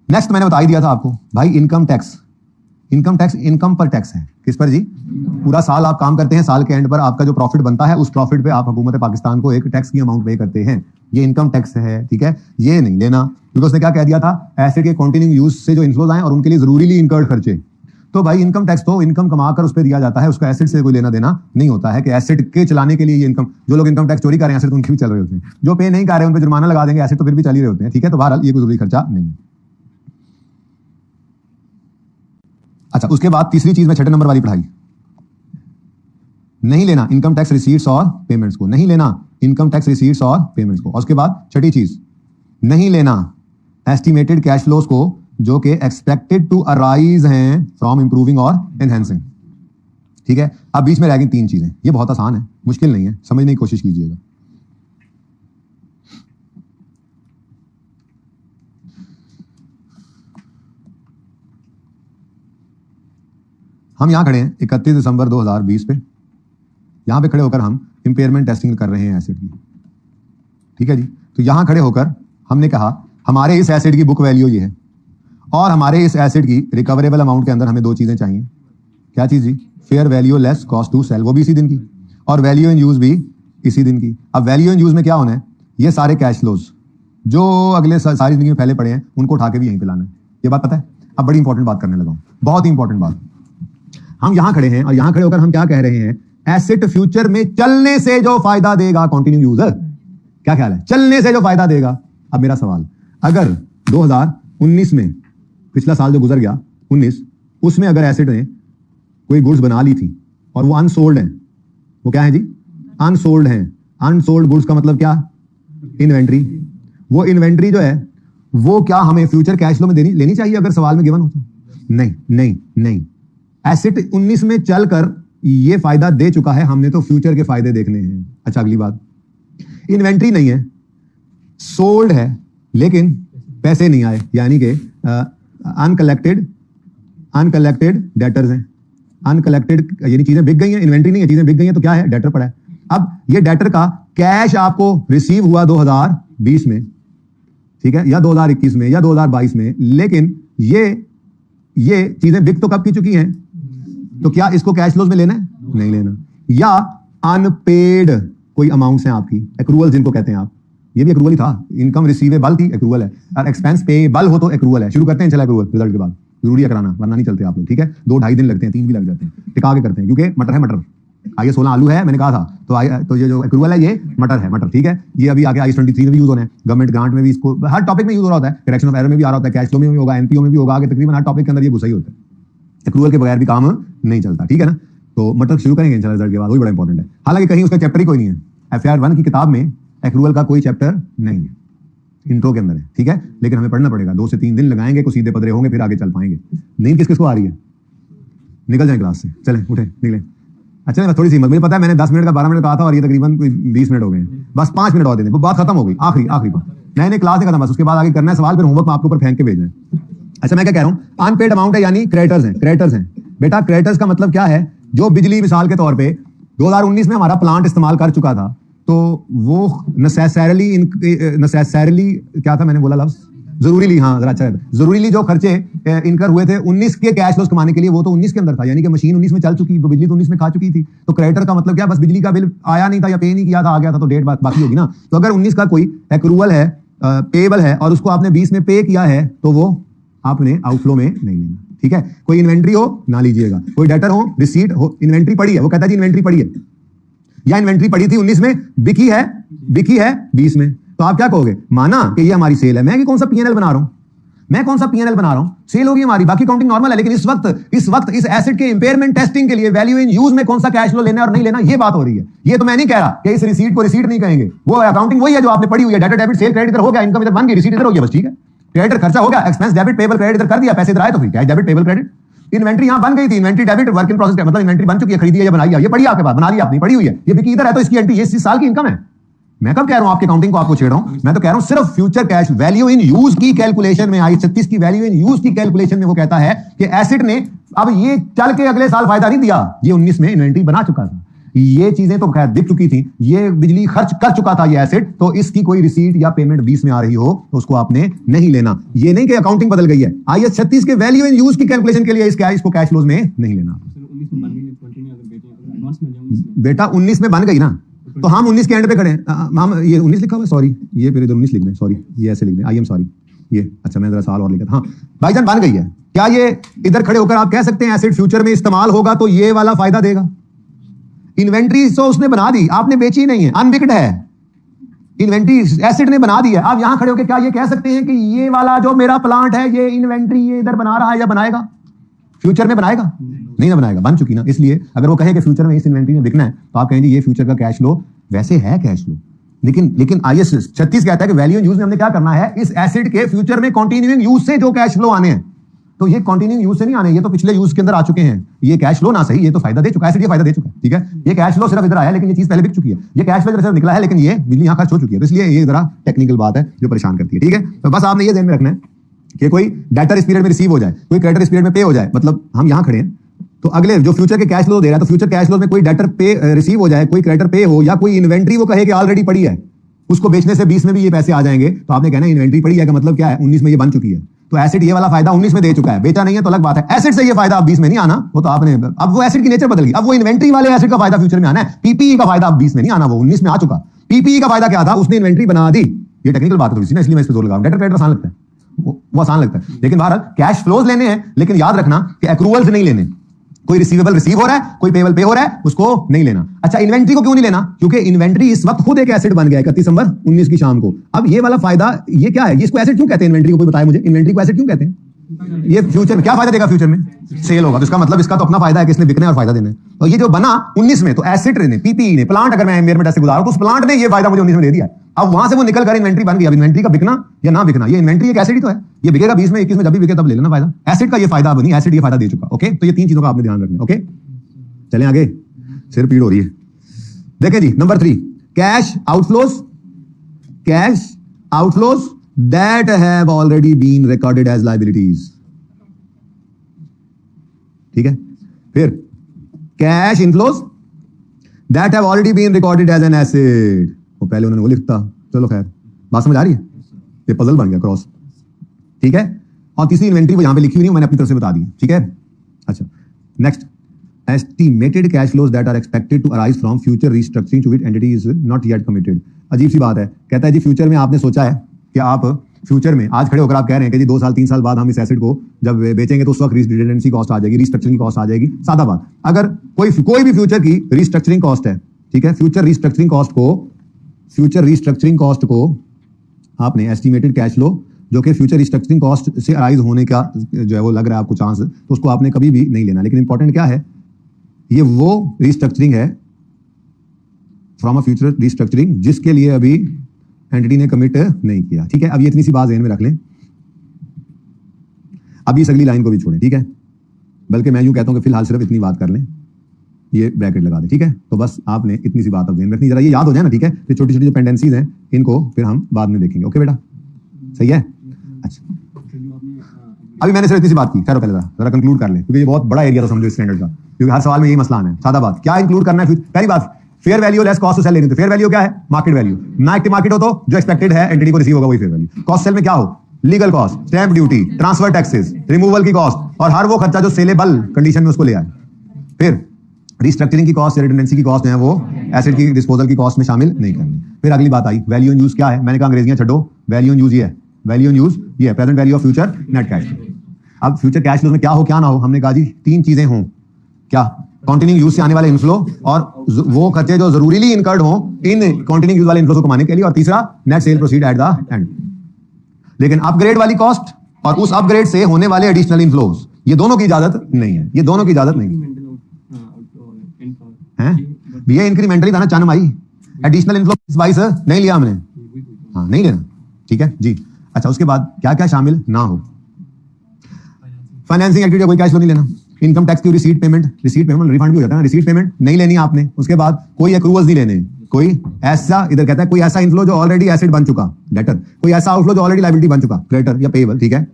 नेक्स्ट मैंने बता ही दिया था आपको भाई, इनकम टैक्स इनकम पर टैक्स है। किस पर जी? पूरा साल आप काम करते हैं, साल के एंड पर आपका जो प्रॉफिट बनता है उस प्रॉफिट पे आप हुकूमत पाकिस्तान को एक टैक्स की अमाउंट पे करते हैं, ये इनकम टैक्स है, ठीक है। ये नहीं लेना, क्योंकि उसने क्या कह दिया था? एसेट के कंटिन्यू यूज से जो इनफ्लोज आए और उनके लिए जरूरी इनकर्ड खर्चे। तो भाई इनकम टैक्स तो इनकम कमाकर उस पर दिया जाता है, उसका एसेट से कोई लेना देना नहीं होता है कि एसेट के चलाने के लिए ये इनकम, जो लोग इनकम टैक्स चोरी कर रहे हैं एसेट तो उनके भी चल रहे होते हैं, जो पे नहीं कर रहे हैं उन पर जुर्माना लगा देंगे, एसेट तो फिर भी चल ही रहे होते हैं, ठीक है। तो बहरहाल ये कोई जरूरी खर्चा नहीं है। अच्छा, उसके बाद तीसरी चीज में 6 नंबर वाली पढ़ाई, नहीं लेना इनकम टैक्स रिसीट्स और पेमेंट्स को, नहीं लेना इनकम टैक्स रिसीट्स और पेमेंट्स को। और उसके बाद छठी चीज, नहीं लेना एस्टिमेटेड कैश फ्लोज को जो कि एक्सपेक्टेड टू अराइज हैं फ्रॉम इंप्रूविंग और एनहांसिंग, ठीक है। अब बीच में रह गई 3 चीजें, ये बहुत आसान है, मुश्किल नहीं है, समझने की कोशिश कीजिएगा। हम यहां खड़े हैं 31 दिसंबर 2020 पे, यहां पे खड़े होकर हम इंपेयरमेंट टेस्टिंग कर रहे हैं एसेट की, ठीक है जी। तो यहां खड़े होकर हमने कहा हमारे इस एसेट की बुक वैल्यू ये है और हमारे इस एसेट की रिकवरेबल अमाउंट के अंदर हमें दो चीजें चाहिए। क्या चीज जी? Fair value less cost to sell, वो भी इसी दिन की, और वैल्यू इन यूज भी इसी दिन की। अब वैल्यू इन यूज में क्या होना है? ये सारे कैश फ्लोज जो अगले सारी जिंदगी में पहले पड़े हैं उनको उठा के भी यहीं पे लाना है। ये बात पता है? अब बड़ी इंपॉर्टेंट बात करने लगा हूं, बहुत ही इंपॉर्टेंट बात। हम यहां खड़े हैं और यहां खड़े होकर हम क्या कह रहे हैं? एसेट फ्यूचर में चलने से जो फायदा देगा कंटिन्यू यूजर, क्या ख्याल है? चलने से जो फायदा देगा। अब मेरा सवाल, अगर 2019 में, पिछला साल जो गुजर गया 19, उसमें अगर एसेट ने कोई गुड्स बना ली थी और वो अनसोल्ड है, वो क्या है जी? अनसोल्ड है। अनसोल्ड गुड्स का मतलब क्या? इन्वेंट्री। वो इन्वेंट्री जो है वो क्या हमें फ्यूचर कैश फ्लो में लेनी चाहिए अगर सवाल में गिवन हो तो? नहीं नहीं नहीं। एसेट 19 में चलकर ये फायदा दे चुका है, हमने तो फ्यूचर के फायदे देखने हैं। अच्छा, अगली बात, इन्वेंट्री नहीं है, सोल्ड है लेकिन पैसे नहीं आए, यानी कि अनकलेक्टेड डेटर्स हैं। अनकलेक्टेड यानी चीजें बिक गई हैं, इन्वेंट्री नहीं है, चीजें बिक गई हैं, तो क्या है? डेटर पड़ा है। अब ये डेटर का कैश आपको रिसीव हुआ 2020 में, ठीक है, या 2021 में या 2022 में, लेकिन ये चीजें बिक तो कब की चुकी हैं? तो क्या इसको कैश फ्लोज में लेना है? नहीं लेना। या अनपेड कोई अमाउंट्स हैं आपकी, एक्रूअल जिनको कहते हैं आप, ये भी एक्रूअल ही था। इनकम रिसीवेबल थी, एक्रूअल है, और एक्सपेंस पेएबल हो तो एक्रूअल है। शुरू करते हैं, चला एक्रूअल रिजल्ट के बाद, जरूरी है कराना वरना नहीं चलते आप लोग, ठीक है? 2-2.5 दिन लगते हैं, 3 भी लग जाते हैं, टिका के करते हैं, क्योंकि मटर है, मटर आइए 16 आलू है, मैंने कहा था, तो ये जो एक्रूअल है ये मटर है, मटर, ठीक है? ये अभी आगे IAS 23 में भी यूज होना है, गवर्नमेंट ग्रांट में भी, इसको हर टॉपिक में यूज हो रहा होता है, करेक्शन ऑफ एरर में भी आ रहा होता है, कैश फ्लो में भी होगा, एनपीओ में भी होगा, आगे तकरीबन हर टॉपिक के अंदर ये घुसा ही होता है। एक्रूअल के बगैर भी काम नहीं चलता, ठीक है ना? तो मटर शुरू करेंगे इंशाल्लाह रिजल्ट के बाद, वही बड़ा इंपॉर्टेंट है। हालांकि कहीं उसका चैप्टर ही कोई नहीं है, FAR 1 की किताब में एक्रूअल का कोई चैप्टर नहीं है, इंट्रो के अंदर है, ठीक है? लेकिन हमें पढ़ना पड़ेगा, 2 से 3 दिन लगाएंगे, कुछ सीधे पदरे होंगे, फिर आगे चल पाएंगे। नींद किसको आ रही है? निकल जाए क्लास से, चलें उठे निकलें। अच्छा, बस थोड़ी सी हिम्मत, मुझे पता है मैंने 10 मिनट का 12 मिनट कहा था और ये तकरीबन 20 मिनट हो गए हैं, बस 5 मिनट और दे दें, वो बात खत्म हो गई, आखिरी बात। नहीं क्लास नहीं खत्म, बस उसके बाद आगे करना है सवाल, फिर होमवर्क में आपके ऊपर फेंक के भेजना है। अच्छा, मैं क्या कह रहा हूँ, अनपेड अमाउंट है यानी क्रेडिटर्स हैं। बेटा क्रेडिटर्स का मतलब क्या है? जो बिजली मिसाल के तौर पे 2019 में हमारा प्लांट इस्तेमाल कर चुका था, तो वो नेसेसरली क्या था मैंने बोला लफ्ज? जरूरीली, हाँ जरा अच्छा है, जरूरीली जो खर्चे इनकर हुए थे 19 के कैश फ्लोज कमाने के लिए, वो तो 19 के अंदर था, यानी कि मशीन 19 में चल चुकी, तो बिजली तो 19 में खा चुकी थी। तो क्रेडिटर का मतलब क्या? बस बिजली का बिल आया नहीं था या पे नहीं किया था, आ गया था, तो डेट बाकी होगी ना। तो अगर 19 का कोई एक्रूअल है, पेएबल है, और उसको आपने 20 में पे किया है, तो वो आपने आउटफ्लो में नहीं लेना, ठीक है? कोई इन्वेंट्री हो ना लीजिएगा, कोई डेटर हो, रिसीट हो, इन्वेंट्री पड़ी है, वो कहता है जी इन्वेंट्री पड़ी है, या इन्वेंट्री पड़ी थी 19 में, बिकी है 20 में, तो आप क्या कहोगे? माना कि ये हमारी सेल है, मैं कौन सा P&L बना रहा हूं, सेल होगी हमारी, बाकी काउंटिंग नॉर्मल है, लेकिन इस वक्त इस एसेट के इंपेयरमेंट टेस्टिंग के लिए वैल्यू इन यूज में कौन सा कैश फ्लो लेना और नहीं लेना, ये बात हो रही है। ये तो मैं नहीं कह रहा कि इस रिसीट को रिसीट नहीं कहेंगे, वो अकाउंटिंग वही है जो आपने पढ़ी हुई है, डेबिट डेबिट सेल क्रेडिट इधर हो गया, इनकम इधर बन गई, रिसीट इधर हो गया, बस ठीक है? क्रेडिटर खर्चा हो गया, एक्सपेंस डेबिट पेएबल क्रेडिट इधर कर दिया, पैसे इधर आए तो फिर cash debit payable credit. Inventory यहां बन गई थी, inventory debit work in process, मतलब इन्वेंट्री बन चुकी है, खरीदी है या बनाई है, ये पड़ी आपके पास, बना ली आपने, पड़ी हुई है, ये बिकी इधर है, तो इसकी एंट्री, ये इस साल की इनकम है। मैं कब कह रहा हूं आपके काउंटिंग को आपको छेड़ रहा हूं? मैं तो कह रहा हूं सिर्फ future cash value in use की कैलकुलेशन में, IAS 36 की वैल्यू इन यूज की कैलकुलेशन में वो कहता है कि एसेट ने अब ये चल के अगले साल फायदा नहीं दिया, ये 19 में इन्वेंट्री बना चुका था, ये चीजें तो खैर दिख चुकी थी, ये बिजली खर्च कर चुका था ये एसेट, तो इसकी कोई रिसीट या पेमेंट 20 में आ रही हो तो उसको आपने नहीं लेना। ये नहीं कि अकाउंटिंग बदल गई है, IAS 36 के वैल्यू इन यूज की कैलकुलेशन के लिए इसको कैश फ्लोज में नहीं लेना। बेटा 19 में बन गई ना, तो हम 19 के एंड पे खड़े हैं, हम ये 19 लिखा हुआ है, सॉरी ये फिर इधर 19 लिख दें, सॉरी ये ऐसे लिख दें, आई एम सॉरी, ये अच्छा मैं जरा साल और लिखा था। हाँ भाईजान बन गई है, क्या ये इधर खड़े होकर आप कह सकते हैं एसेट फ्यूचर में इस्तेमाल होगा तो ये वाला फायदा देगा? इन्वेंट्री तो उसने बना दी, आपने बेची नहीं है, अनबिक्ड है, इन्वेंट्री एसेट ने बना दी है। आप यहां खड़े होकर क्या ये कह सकते हैं कि ये वाला जो मेरा प्लांट है ये इन्वेंट्री ये इधर बना रहा है या बनाएगा? फ्यूचर में बनाएगा? नहीं ना बनाएगा, बन चुकी ना। इसलिए अगर वो कहे कि फ्यूचर में इस इन्वेंट्री में बिकना है तो आप कहेंगे ये फ्यूचर का कैश फ्लो वैसे है कैश फ्लो, लेकिन IAS 36 कहता है कि वैल्यू इन यूज में हमने क्या करना है, इस एसेट के फ्यूचर में कंटिन्यूइंग यूज से जो कैश फ्लो आने हैं, तो ये कंटिन्यूइंग यूज से नहीं आने, ये तो पिछले यूज के अंदर आ चुके हैं। ये कैश फ्लो ना सही, ये तो फायदा दे चुका है, एसेट ये फायदा दे चुका है, ठीक है? ये कैश फ्लो सिर्फ इधर आया लेकिन ये चीज पहले बिक चुकी है, ये कैश फ्लो इधर निकला है लेकिन ये बिजली यहां खर्च हो चुकी है, तो इसलिए ये जरा टेक्निकल बात है जो परेशान करती है, ठीक है? तो बस आपने ये ध्यान में रखना है कि कोई डेटर इस पीरियड में रिसीव हो जाए, कोई क्रेडिटर इस पीरियड में पे हो जाए, मतलब हम यहां खड़े हैं तो अगले जो फ्यूचर के कैश फ्लो दे रहा है, तो फ्यूचर कैश फ्लो में कोई डेटर पे रिसीव हो जाए, कोई क्रेडिटर पे हो, या कोई इन्वेंट्री वो कहे कि ऑलरेडी पड़ी है, उसको बेचने से 20 में भी ये पैसे आ जाएंगे, तो आपने कहना इन्वेंट्री पड़ी है का मतलब क्या है? 19 में ये बन चुकी है, तो एसिड ये वाला फायदा 19 में दे चुका है, बेचा नहीं है तो अलग बात है। एसिड से ये फायदा अब 20 में नहीं आना, वो तो आपने, अब वो एसिड की नेचर बदल गई, अब वो इन्वेंट्री वाले एसिड का फायदा फ्यूचर में आना है। पीपीई का फायदा अब 20 में नहीं आना, वो 19 में आ चुका। पीपीई का फायदा क्या था, उसने इन्वेंट्री बना दी। ये टेक्निकल बात है थोड़ी सी ना, इसलिए मैं इस पर जोर लगा रहा हूं। डेटर क्रेडिट आसान लगता है, वो आसान लगता है, लेकिन बहरहाल कैश फ्लोज लेने हैं, लेकिन याद रखना कि एक्रूवल्स नहीं लेने। कोई रिसीवेबल रिसीव हो रहा है, कोई पेबल पे हो रहा है, उसको नहीं लेना। अच्छा, इन्वेंट्री को क्यों नहीं लेना? क्योंकि इन्वेंट्री इस वक्त खुद एक एसिड बन गया 31 दिसंबर 19 की शाम को। अब ये वाला फायदा, ये क्या है, ये इसको एसिड क्यों कहते हैं? इन्वेंट्री को कोई बताए मुझे, इन्वेंट्री को एसिड क्यों कहते हैं? ये फ्यूचर में क्या फायदा देगा? फ्यूचर में सेल होगा, तो इसका मतलब इसका तो अपना फायदा है कि इसने बिकने और फायदा देना है। और ये जो बना 19 में, तो एसिड ने, पीपीई ने, प्लांट, अगर मैं एनवायरमेंट से गुजारा तो उस प्लांट ने ये फायदा मुझे 19 में दे दिया। अब वहां से वो निकल कर इन्वेंट्री बन गई। अब इन्वेंट्री का बिकना या ना बिकना, ये इन्वेंट्री एक एसिड ही तो है, ये बिकेगा 20 में 21 में, जब भी बिके तब ले लेना फायदा। एसिड का ये फायदा बनी, एसिड ये फायदा दे चुका। ओके, तो ये 3 चीजों का आपने ध्यान रखना। ओके, चलें आगे, सिर पीड़ हो रही है। देखें जी, number 3, cash outflows that have already been recorded as liabilities. ठीक है, फिर cash inflows that have already been recorded as an asset. वो पहले उन्होंने वो लिखता, चलो खैर, बात समझ आ रही है, ये पजल बन गया क्रॉस। ठीक है, और तीसरी इन्वेंट्री वो यहां पे लिखी हुई नहीं, मैंने अपनी तरफ से बता दी। ठीक है, अच्छा, next, estimated cash flows that are expected to arise from future restructuring to which entity is not yet committed. अजीब सी बात है, कहता है जी फ्यूचर में आपने सोचा है कि आप फ्यूचर में आज खड़े होकर आप कह रहे हैं कि जी 2 साल 3 साल बाद हम इस एसिड को जब बेचेंगे तो उस वक्त रिडेंडेंसी कॉस्ट आ जाएगी, रीस्ट्रक्चरिंग कॉस्ट आ जाएगी। सादा बात, अगर कोई भी फ्यूचर की रीस्ट्रक्चरिंग कॉस्ट है, ठीक है, फ्यूचर रीस्ट्रक्चरिंग कॉस्ट को आपने एस्टिमेटेड कैश फ्लो जो कि फ्यूचर रिस्ट्रक्चरिंग कॉस्ट से अराइज होने का जो है वो लग रहा है आपको चांस, तो उसको आपने कभी भी नहीं लेना। लेकिन इंपॉर्टेंट क्या है, ये वो रिस्ट्रक्चरिंग है फ्रॉम अ फ्यूचर रिस्ट्रक्चरिंग जिसके लिए अभी एंटिटी ने कमिट नहीं किया। ठीक है, अब ये इतनी सी बात ध्यान में रख लें। अब इस अगली लाइन को भी छोड़ें, ठीक है, बल्कि मैं यूं कहता हूं कि फिलहाल सिर्फ इतनी बात कर लें, ये ब्रैकेट लगा दें। ठीक है, तो बस आपने इतनी सी बात अब ध्यान रखनी, जरा ये याद हो जाए ना। ठीक है, तो छोटी छोटी जो पेंडेंसीज हैं इनको फिर हम बाद में देखेंगे। ओके बेटा, सही है। अच्छा, अभी मैंने सिर्फ इतनी सी बात की, खैर पहले जरा कंक्लूड कर लें, क्योंकि ये बहुत बड़ा एरिया था समझो स्टैंडर्ड का, क्योंकि हर सवाल में यही मसला आना है। सादा बात, क्या इंक्लूड करना है? पहली बात, fair value less cost to sell लेनी। तो फेयर वैल्यू क्या है? Market value. ना एक्टिव मार्केट हो तो जो एक्सपेक्टेड है एंटिटी को रिसीव होगा वही फेयर वैल्यू। कॉस्ट सेल में क्या हो? Legal cost, stamp duty, transfer taxes, removal की कॉस्ट और हर वो खर्चा जो सेलेबल कंडीशन में उसको ले आए। फिर रिस्ट्रक्चरिंग की कॉस्ट, रिडंडेंसी की कॉस्ट है वो एसिड की डिस्पोजल की कॉस्ट में शामिल नहीं करनी। फिर अगली बात आई, वैल्यू इन यूज क्या है? मैंने कहा अंग्रेजियां छड्डो, वैल्यू इन यूज ये है, वैल्यू इन यूज ये है, present value of future net cash. अब फ्यूचर कैश फ्लो में क्या हो क्या ना हो, हमने कहा जी 3 चीजें हों। क्या? कॉन्टिन्यूइंग यूज से आने वाले इनफ्लो और वो खर्चे जो जरूरीली इनकर्ड हो इन कॉन्टिन्यूइंग यूज वाले इनफ्लो को कमाने के लिए, और तीसरा net cell proceed at the end. लेकिन अपग्रेड वाली कॉस्ट और उस अपग्रेड से होने वाले एडिशनल इनफ्लोज, ये दोनों की इजाजत नहीं है, ये दोनों की इजाजत नहीं है। ये इंक्रीमेंटली था ना चन भाई, एडिशनल इनफ्लो इस वाइस नहीं लिया हमने, हाँ नहीं लेना। ठीक है जी। अच्छा, उसके बाद क्या क्या शामिल ना हो? फाइनेंसिंग एक्टिविटी कोई कैश फ्लो नहीं लेना। इनकम टैक्स की रिसीट पेमेंट रिफंड भी हो जाता है ना, रिसीट पेमेंट नहीं लेनी आपने। उसके बाद कोई एक्रूवल्स नहीं लेने, कोई ऐसा, इधर कहता है कोई ऐसा इनफ्लो जो ऑलरेडी एसिड बन चुका, डेटर, कोई ऐसा आउटफ्लो जो ऑलरेडी लायबिलिटी बन चुका, क्रेडिटर या पेएबल। ठीक है,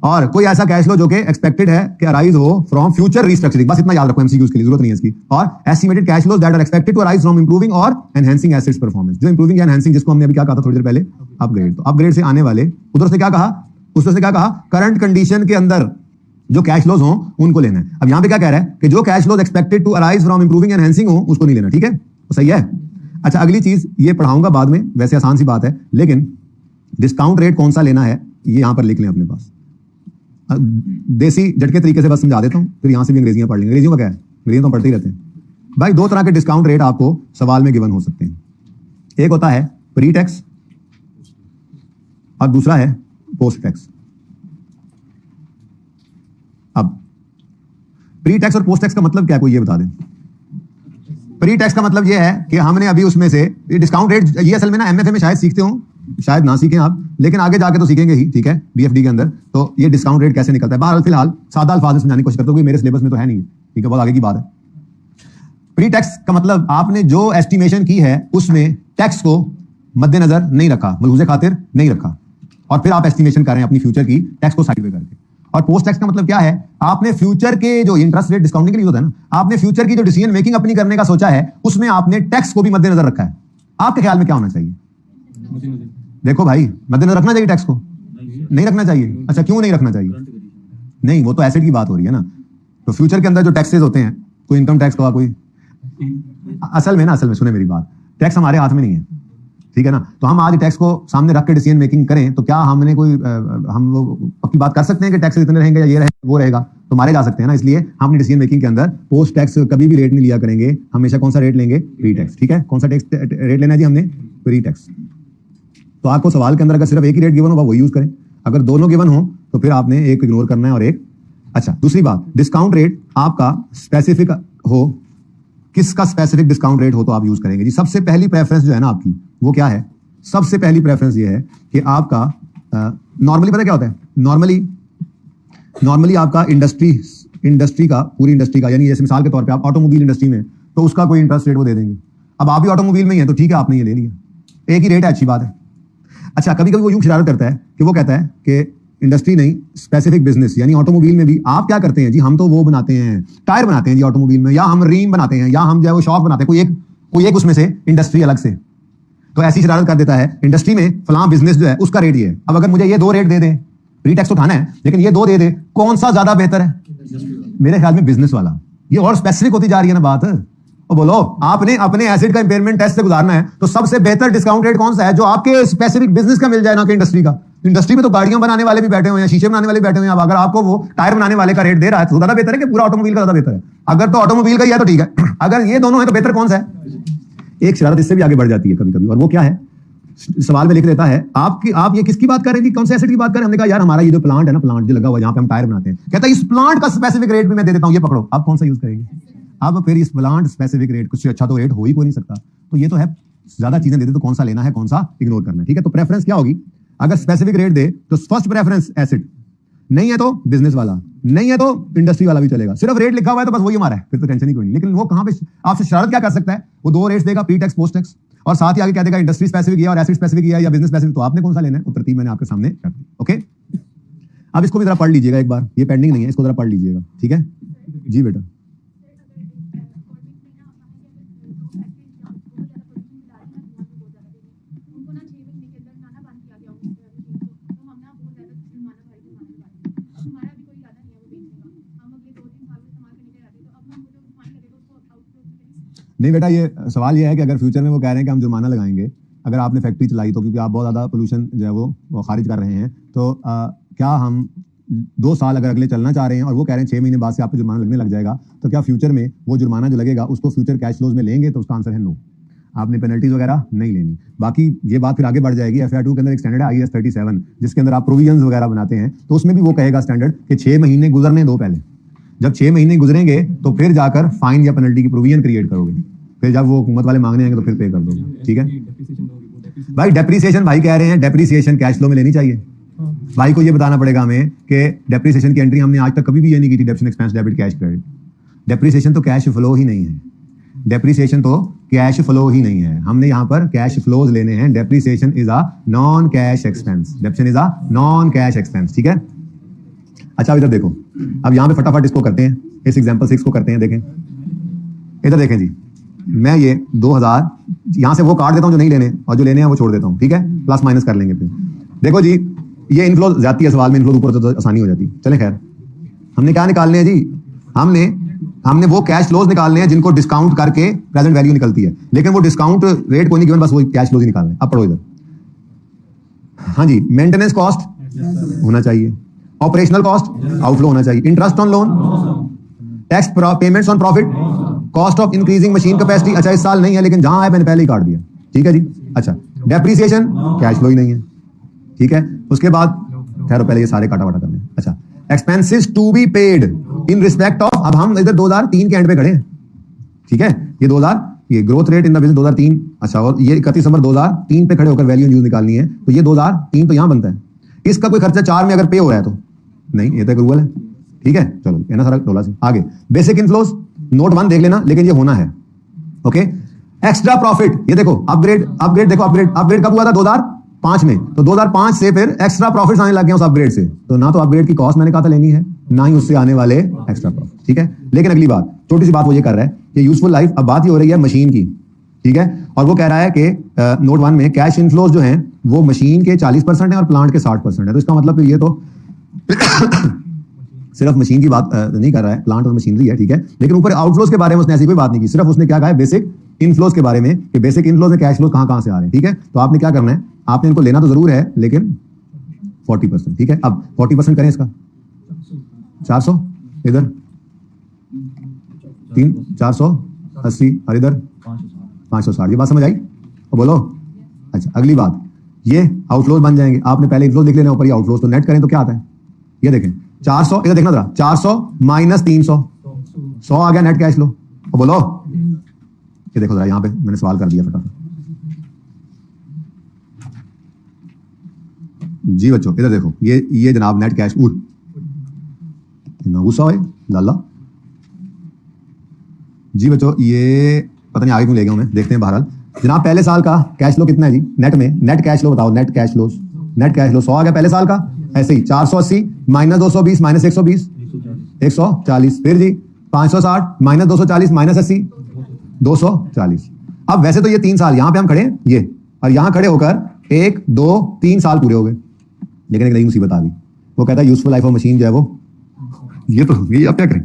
और कोई ऐसा कैश फ्लो जो कि एक्सपेक्टेड है कि अराइज हो फ्रॉम फ्यूचर रिस्ट्रक्चरिंग। बस इतना याद रखो, एमसीक्यूज के लिए जरूरत नहीं है इसकी। और estimated cash flows that are expected to arise from improving और एनहांसिंग एसेट्स परफॉर्मेंस। जो इंप्रूविंग या एनहांसिंग, जिसको हमने अभी क्या कहा था थोड़ी देर पहले, अपग्रेड। तो अपग्रेड से आने वाले, उधर से क्या कहा, उससे क्या कहा, करंट कंडीशन के अंदर जो कैश फ्लोज हो उनको लेना है। अब यहां पे क्या कह रहा है कि जो cash flows expected to arise from improving and enhancing हो उसको नहीं लेना। ठीक है, तो सही है। अच्छा, अगली चीज ये पढ़ाऊंगा बाद में, वैसे आसान सी बात है, लेकिन डिस्काउंट रेट कौन सा लेना है ये यहां पर लिख लें अपने पास। देसी झटके तरीके से बस समझा देता हूं, फिर यहां से भी अंग्रेजियां पढ़ लेंगे। अंग्रेजियों का क्या है, अंग्रेजियां तो पढ़ते ही रहते हैं भाई। 2 तरह के डिस्काउंट रेट आपको सवाल में गिवन हो सकते हैं। एक होता है प्री टैक्स और दूसरा है पोस्ट टैक्स। अब प्री टैक्स और पोस्ट टैक्स का मतलब क्या है, कोई ये बता दें। प्री टैक्स का मतलब ये है कि हमने अभी उसमें से डिस्काउंट रेट, ये असल में ना एमएफए में शायद सीखते हो, शायद ना सीखें आप, लेकिन आगे जाके तो सीखेंगे ही। ठीक है, बीएफडी के अंदर तो ये डिस्काउंट रेट कैसे निकलता है। बहरहाल फिलहाल सादा अल्फाज में समझाने की कोशिश करता हूं, मेरे सिलेबस में तो है नहीं। ठीक है, बहुत आगे की बात है। प्री टैक्स का मतलब आपने जो एस्टिमेशन की है उसमें टैक्स को मद्देनजर नहीं रखा, मलहूजे खातिर नहीं रखा, और फिर आप एस्टिमेशन कर रहे हैं अपनी फ्यूचर की टैक्स को साइड में करके। और पोस्ट टैक्स का मतलब क्या है, आपने फ्यूचर के जो इंटरेस्ट रेट डिस्काउंटिंग के लिए होता है ना, आपने फ्यूचर की जो डिसीजन मेकिंग अपनी करने का सोचा है उसमें आपने टैक्स को भी मद्देनजर रखा है। आपके ख्याल में क्या होना चाहिए? देखो भाई, मद्देनजर रखना चाहिए टैक्स को। नहीं रखना चाहिए। अच्छा, क्यों नहीं रखना चाहिए? नहीं, वो तो एसेट की बात हो रही है ना। तो फ्यूचर के अंदर जो टैक्सेस होते हैं, कोई इनकम टैक्स का, कोई असल में सुने मेरी बात, टैक्स हमारे हाथ में नहीं है, ठीक है ना। तो हम आज टैक्स को सामने रख के डिसीजन मेकिंग करें तो क्या हमने कोई हम लोग पक्की बात कर सकते हैं कि टैक्स इतने रहेंगे या ये रहेगा वो रहेगा? तो मारे जा सकते हैं ना। इसलिए हम अपनी डिसीजन मेकिंग के अंदर पोस्ट टैक्स कभी भी रेट नहीं लिया करेंगे। हमेशा कौन सा रेट लेंगे? Pre tax. ठीक है, कौन सा टैक्स रेट लेना है जी हमने? Pre tax. तो आपको सवाल के अंदर अगर सिर्फ एक ही रेट गिवन हो वो यूज करें, अगर दोनों गिवन हो तो फिर आपने एक इग्नोर करना है और एक। अच्छा, दूसरी बात, डिस्काउंट रेट आपका स्पेसिफिक हो, किसका स्पेसिफिक डिस्काउंट रेट हो तो आप यूज करेंगे जी। सबसे पहली प्रेफरेंस जो है ना आपकी वो क्या है? सबसे पहली प्रेफरेंस ये है कि आपका नॉर्मली पता क्या होता है? नॉर्मली आपका इंडस्ट्री का, पूरी इंडस्ट्री का, यानी जैसे मिसाल के तौर पे आप ऑटोमोबाइल इंडस्ट्री में, तो उसका कोई इंटरेस्ट रेट वो दे देंगे। अब आप भी ऑटोमोबाइल में ही है तो ठीक है, आपने ये ले लिया, एक ही रेट है, अच्छी बात है। अच्छा, कभी कभी वो यूं शरारत करता है कि वो कहता है कि इंडस्ट्री नहीं, स्पेसिफिक बिजनेस, यानी ऑटोमोबाइल में भी आप क्या करते हैं जी? हम तो वो बनाते हैं, टायर बनाते हैं जी ऑटोमोबाइल में, या हम रीम बनाते हैं, या हम जो है वो शॉक बनाते हैं, कोई एक उसमें से इंडस्ट्री अलग से। तो ऐसी शरारत कर देता है, इंडस्ट्री में फलां बिजनेस जो है उसका रेट ये है। अब अगर मुझे ये दो रेट दे दें, प्री टैक्स उठाना है लेकिन ये दो दे दे, कौन सा ज्यादा बेहतर है? मेरे ख्याल में बिजनेस वाला। ये और स्पेसिफिक होती जा रही है ना बात। और बोलो, आपने अपने एसेट का इंपेयरमेंट टेस्ट से गुजारना है तो सबसे बेहतर डिस्काउंट रेट कौन सा है? जो आपके स्पेसिफिक बिजनेस का मिल जाए ना कि इंडस्ट्री का। इंडस्ट्री में तो गाड़ियां बनाने वाले भी बैठे हुए हैं, शीशे बनाने वाले भी बैठे हुए हैं। अब अगर आपको वो टायर बनाने वाले का रेट दे रहा है तो ज्यादा बेहतर है कि पूरा ऑटोमोबाइल का ज्यादा बेहतर है? अगर तो ऑटोमोबाइल का ही है तो ठीक है, अगर ये दोनों है तो बेहतर कौन सा है? एक शरारत इससे भी आगे बढ़ जाती है कभी कभी, और वो क्या है? सवाल में लिख देता है आप ये किसकी बात कर रहे हैं? कौन से एसेट की बात कर रहे हैं? हमने कहा यार हमारा ये जो प्लांट है ना, प्लांट जो लगा हुआ है जहां पे हम टायर बनाते हैं, कहता है इस प्लांट का स्पेसिफिक रेट भी मैं दे देता हूं, ये पकड़ो। आप कौन सा यूज करेंगे? अब फिर इस प्लांट स्पेसिफिक रेट, कुछ अच्छा तो रेट हो ही कोई नहीं सकता। तो ये तो है, ज्यादा चीजें दे दे तो कौन सा लेना है, कौन सा इग्नोर करना है। ठीक है, तो प्रेफरेंस क्या होगी? अगर स्पेसिफिक रेट दे तो फर्स्ट प्रेफरेंस एसेट, नहीं है तो बिजनेस वाला, नहीं है तो इंडस्ट्री वाला भी चलेगा। सिर्फ रेट लिखा हुआ है तो बस वही हमारा है, फिर तो टेंशन ही कोई नहीं। लेकिन वो कहां पे आपसे शरारत क्या कर सकता है? वो दो रेट्स देगा, प्री टैक्स पोस्ट टैक्स, और साथ ही आगे क्या देगा? इंडस्ट्री स्पेसिफिक या और एसेट स्पेसिफिक या बिजनेस स्पेसिफिक। तो आपने कौन सा लेना है? वो तरतीब मैंने आपके सामने रख दी। ओके, अब इसको भी जरा पढ़ लीजिएगा एक बार, ये पेंडिंग नहीं है, इसको जरा पढ़ लीजिएगा। ठीक है जी बेटा। नहीं बेटा, ये सवाल ये है कि अगर फ्यूचर में वो कह रहे हैं कि हम जुर्माना लगाएंगे अगर आपने फैक्ट्री चलाई तो, क्योंकि आप बहुत ज़्यादा पोल्यूशन जो है वो खारिज कर रहे हैं, तो क्या हम 2 साल अगर अगले चलना चाह रहे हैं और वो कह रहे हैं 6 महीने बाद से आपको जुर्माना लगने लग जाएगा, तो क्या फ्यूचर में वो जुर्माना जो लगेगा उसको फ्यूचर कैश फ्लोज में लेंगे? तो उसका आंसर है नो, आपने पेनल्टीज वगैरह नहीं लेनी। बाकी ये बात फिर आगे बढ़ जाएगी। FAR 2 के अंदर एक स्टैंडर्ड है IAS 37, जिसके अंदर आप प्रोविजंस वगैरह बनाते हैं, तो उसमें भी वो कहेगा स्टैंडर्ड कि 6 महीने गुजरने दो पहले। जब 6 महीने गुजरेंगे तो फिर जाकर फाइन या पेनल्टी की प्रोविजन क्रिएट करोगे, फिर जब वो हुकूमत वाले मांगने आएंगे तो फिर पे कर दोगे। ठीक है भाई, डेप्रिसिएशन भाई कह रहे हैं डेप्रिसिएशन कैश फ्लो में लेनी चाहिए। भाई को ये बताना पड़ेगा हमें कि डेप्रिसिएशन की एंट्री हमने आज तक कभी भी ये नहीं की थी, depreciation expense debit cash credit. Depreciation तो कैश फ्लो ही नहीं है, डेप्रिसिएशन तो कैश फ्लो ही नहीं है। हमने यहाँ पर कैश फ्लोज लेने हैं। Depreciation is a non cash expense, depreciation is a non cash expense. ठीक है, अच्छा इधर देखो, अब यहाँ पे फटाफट इसको करते हैं, इस एग्जांपल 6 को करते हैं। देखें इधर देखें जी, मैं ये 2000 यहां से वो काट देता हूं जो नहीं लेने, और जो लेने हैं वो छोड़ देता हूं। ठीक है, प्लस माइनस कर लेंगे फिर। देखो जी, ये इनफ्लो जाती है सवाल में, इनफ्लो ऊपर तो आसानी हो जाती है। चले खैर, हमने क्या निकालने हैं जी? हमने वो कैश फ्लोज निकालने हैं जिनको डिस्काउंट करके प्रेजेंट वैल्यू निकलती है, लेकिन वो डिस्काउंट रेट को नहीं गिवन, बस वो कैश फ्लोज ही निकालने हैं। अब पढ़ो इधर। हाँ जी, मेंटेनेंस कॉस्ट होना चाहिए, ऑपरेशनल कॉस्ट आउटफ्लो होना चाहिए, interest on loan, tax payments on profit, cost of increasing machine capacity. अच्छा, इस साल नहीं है लेकिन जहां है मैंने पहले ही काट दिया। ठीक है जी। अच्छा, डेप्रिसिएशन कैश फ्लो ही नहीं है। ठीक है, उसके बाद ठहरो, पहले ये सारे काटा वाटा करने। अच्छा, expenses to be paid in respect of, अब हम इधर 2003 के एंड पे खड़े हैं। ठीक है, ये 2000, ये growth rate in the business 2003। अच्छा, और ये 31 दिसंबर 2003 पे खड़े होकर वैल्यू यूज निकालनी है, तो ये 2003 तो यहां बनता है। इसका कोई खर्चा 4 में अगर पे हो रहा है तो नहीं, ये तो एक रूल है। ठीक है, चलो ये ना सारा डोला से आगे। बेसिक इनफ्लोज नोट 1 देख लेना, लेकिन ये होना है। ओके, एक्स्ट्रा प्रॉफिट, ये देखो अपग्रेड देखो, अपग्रेड कब हुआ था? 2005 में। तो 2005 से फिर एक्स्ट्रा प्रॉफिट्स आने लग गए उस अपग्रेड से। तो ना तो अपग्रेड की कॉस्ट मैंने कहा था लेनी है, ना ही उससे आने वाले एक्स्ट्रा प्रॉफिट। ठीक है, लेकिन अगली बात, छोटी सी बात वो ये कर रहा है कि यूजफुल लाइफ, अब बात ही हो रही है मशीन की। ठीक है, और वो कह रहा है कि नोट 1 में कैश इनफ्लोज जो हैं वो मशीन के 40% है और प्लांट के 60% है। तो इसका मतलब ये तो सिर्फ मशीन की बात नहीं कर रहा है, प्लांट और मशीनरी है, ठीक है। लेकिन ऊपर आउटफ्लोज के बारे में उसने ऐसी कोई बात नहीं की, सिर्फ उसने क्या कहा है बेसिक इनफ्लोज के बारे में कि बेसिक इनफ्लोज में कैश फ्लोज कहां से आ रहे हैं, ठीक है। तो आपने क्या करना है, आपने इनको लेना तो जरूर है लेकिन 40%, ठीक है। अब 40% करें इसका 400, इधर 480 और इधर 560। ये बात समझ आई? तो बोलो। अच्छा अगली बात, ये आउटफ्लोज बन जाएंगे। आपने पहले इनफ्लोज लिख लेना, ऊपर ये आउटफ्लोज। तो नेट करें तो क्या आता है, ये देखें 400, इधर देखना जरा, 400 माइनस 300, 100 आ गया नेट कैश फ्लो। तो बोलो, ये देखो जरा, यहां पे मैंने सवाल कर दिया फटाफट। जी बच्चों इधर देखो, ये जनाब नेट कैश उठ गुस्सा है लाला। जी बच्चों ये पता नहीं आगे क्यों ले गया मैं, देखते हैं। बहरहाल जनाब पहले साल का कैश फ्लो कितना है जी नेट में, नेट कैश फ्लो बताओ, नेट कैश फ्लो 100 आ गया पहले साल का। ऐसे ही 480 माइनस 220 माइनस 120 140, फिर जी 560 माइनस 240 माइनस 80 240। अब वैसे तो ये 3 साल यहां पे हम खड़े हैं, ये और यहां खड़े होकर 1 2 3 साल पूरे हो गए। लेकिन एक नई मुसीबत आ गई, वो कहता है यूजफुल लाइफ ऑफ मशीन जो है वो, ये तो ये अब क्या करें।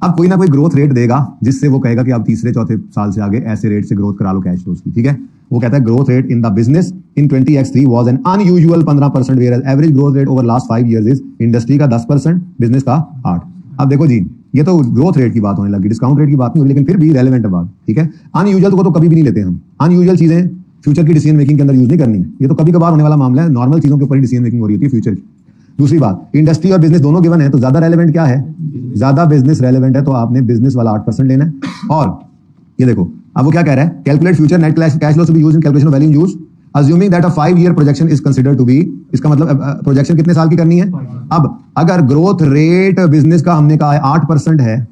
अब कोई ना कोई ग्रोथ रेट देगा जिससे वो कहेगा कि आप तीसरे चौथे साल से आगे ऐसे रेट से ग्रोथ करा लो कैश फ्लोज की, ठीक है। वो कहता है growth rate in the business in 20x3 was an unusual 15%, where average growth rate over last 5 years is industry का 10%, बिजनेस का 8। अब देखो जी, ये तो ग्रोथ रेट की बात होने लगी, डिस्काउंट रेट की बात नहीं हो रही, लेकिन फिर भी रेलेवेंट है बात, ठीक है। अनयूजुअल को तो कभी भी नहीं लेते हम, अनयूजुअल चीजें फ्यूचर की डिसीजन मेकिंग के अंदर यूज नहीं करनी है, ये तो कभी कभार होने वाला मामला है। नॉर्मल चीजों के ऊपर ही डिसीजन मेकिंग हो रही होती है फ्यूचर की। दूसरी बात, इंडस्ट्री और बिजनेस दोनों गिवन है, तो ज्यादा रेलेवेंट क्या है, ज्यादा बिजनेस रेलेवेंट है, तो आपने बिजनेस वाला 8% लेना है। और ये देखो अब वो क्या कह रहा है, calculate future net cash flow to be used in calculation of value in use assuming that a 5-year projection is considered to be. इसका मतलब प्रोजेक्शन कितने साल की करनी है। अब अगर ग्रोथ रेट बिजनेस का हमने कहा है 8% है,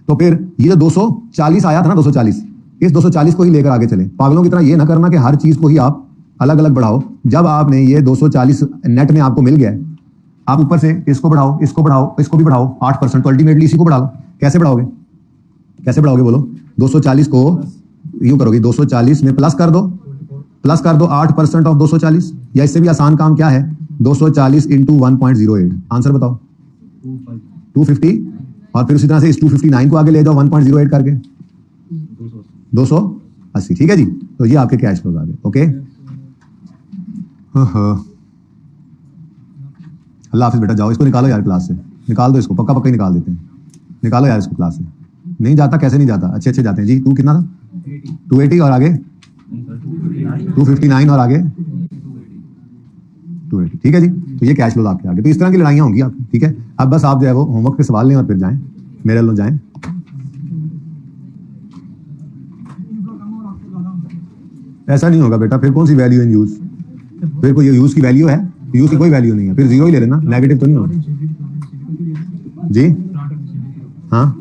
तो फिर ये जो 240 आया था ना, 240, इस 240 को ही लेकर आगे चले। पागलों की तरह ये ना करना कि हर चीज को ही आप अलग अलग बढ़ाओ। जब आपने ये 240 नेट में आपको मिल गया है, आप ऊपर से इसको बढ़ाओ, इसको बढ़ाओ, इसको भी बढ़ाओ 8%, तो अल्टीमेटली इसी को बढ़ा लो। कैसे बढ़ाओगे, कैसे बढ़ाओगे बोलो। 240 को यूं करोगे, 240 में प्लस कर दो 8% ऑफ 240, या इससे भी आसान काम क्या है, 240 इंटू 1.08। आंसर बताओ 250, और फिर उसी तरह से इस 259 को आगे ले जाओ 1.08 करके 280, ठीक है जी। तो ये आपके कैश फ्लोज आ गए, ओके। अल्लाह हाफिज बेटा, जाओ इसको निकालो यार क्लास से, निकाल दो इसको, पक्का ही निकाल देते हैं, निकालो यार इसको क्लास से। नहीं जाता, कैसे नहीं जाता, अच्छे जाते हैं जी। तू कितना था, 280 और आगे 259 और आगे 280, ठीक है जी। तो ये कैश फ्लोज आपके आगे। तो इस तरह की लड़ाइयां होंगी आपकी, ठीक है। अब बस आप जो है वो होमवर्क के सवाल लें और फिर जाएं, मेरे लोग जाएं। ऐसा नहीं होगा बेटा, फिर कौन सी वैल्यू इन यूज, फिर कोई यूज की वैल्यू है, यूज की कोई वैल्यू नहीं है, फिर जीरो ही ले लेना, नेगेटिव तो नहीं होगा जी। हाँ,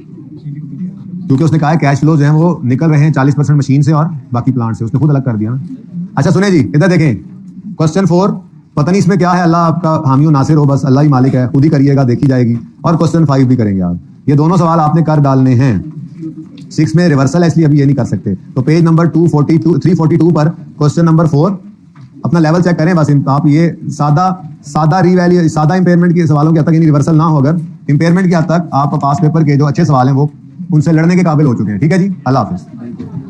क्योंकि उसने कहा है कैश फ्लोज हैं वो निकल रहे हैं 40% मशीन से और बाकी प्लांट से, उसने खुद अलग कर दिया ना। अच्छा सुने जी, इधर देखें क्वेश्चन 4, पता नहीं इसमें क्या है, अल्लाह आपका हामी नासिर हो, बस अल्लाह ही मालिक है, खुद ही करिएगा, देखी जाएगी। और क्वेश्चन 5 भी करेंगे आप, ये दोनों सवाल आपने कर डालने हैं। 6 में रिवर्सल है इसलिए अभी ये नहीं कर सकते। तो पेज नंबर 342 पर क्वेश्चन नंबर 4 अपना लेवल चेक करें बस। आप ये सादा रीवैल्यू, सादा इंपेयरमेंट के सवालों के हद तक, यानी रिवर्सल ना हो, अगर इंपेयरमेंट के हद तक आप पास पेपर के जो अच्छे सवाल हैं वो उनसे लड़ने के काबिल हो चुके हैं, ठीक है जी। अल्लाह हाफिज।